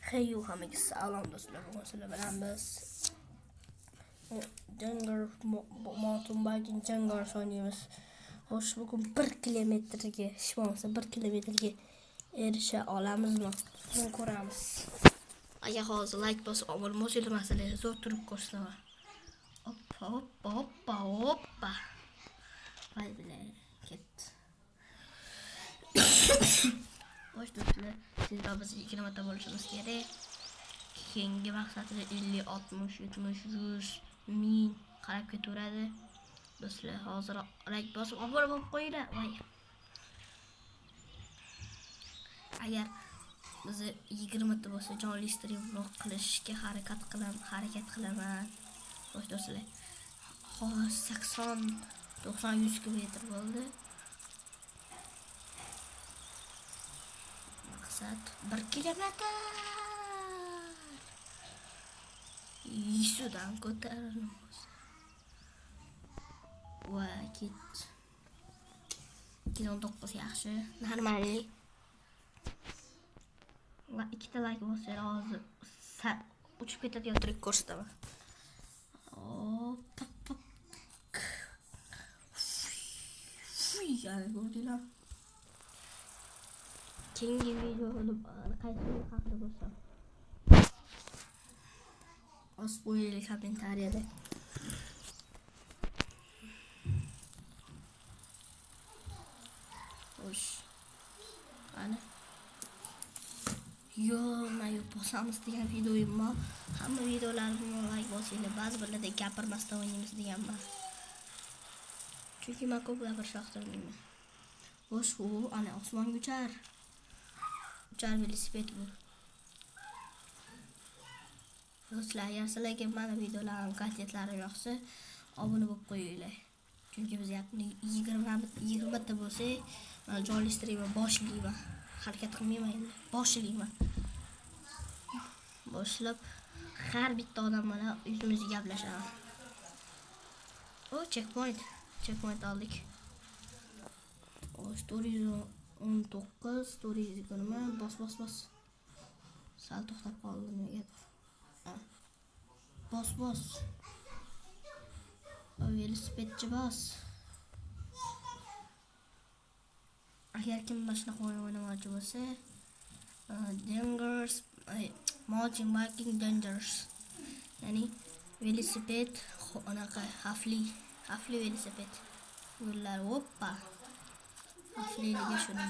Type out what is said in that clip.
Hey hammaga salom do'stlar, bugun sizlar bilan biz Jangar mountain biking Jangar o'ynaymiz. Xo'sh, bugun 1 kilometrga, hech bo'lmasa 1 kilometrga erisha olamizmi? Buni ko'ramiz. Agar hozir like bosib obuna bo'lsangiz, masalan, zo'r turib ko'rsataman. Hoppa. Voy bilan ketdi. Xo'sh do'stlar, sizlar biz 2 marta bo'lishimiz kerak. Keyingi maqsadida 50, 60, 70, 100, 1000 qarab ketaveradi. Do'stlar, hozir like bosib obuna bo'lib qo'yinglar. Voy. Agar biz 20 ta bo'lsa jonli stream qilishga harakat qilaman. Xo'sh do'stlar, hozir 80 90 100 kilometr bo'ldi. Maqsad 1 kilometr. Yisudan ko'tarilamiz. Va ket. 19 yaxshi, normalniy. Va 2 ta like bo'lsa hozir uchib ketadigan trik ko'rsataman. Yani gördüler. Keyingi videoni qaysi haqida bo'lsa qo'yinglar kommentariyada. Xo'sh. Ana. Mayu bosamiz degan videoyim bor. Hamma videolarimni like bosinglar. Ba'zi birlarda gapirmasdan o'ynaymiz deganman. Chunki men ko'p gapirishni yoqtirmayman. Xo'sh, u ana osmonga uchar velosiped bu. Do'stlar, agar sizlarga mana videolarim, kontentlarim yoqsa, obuna bo'lib qo'yinglar. Chunki biz yaqin 20 ta bo'lsa, men jonli streamni boshlayman. Harakat qilmayman endi. Boshlayman. Boshlab har bitta odam bilan yuzimizga gaplashaman. O, checkpoint aldık. O, 419, 420, bas. Sal to'xtab qoldim negadir. Bas. O, velosipedchi bas. Agar kim mana shunaqa o'ynamoqchi bo'lsa, Dangers mountain biking Dangers. Ya'ni velosiped anaqa xavfli velosiped. Yo'llar hoppa. Xavfliligi shundan.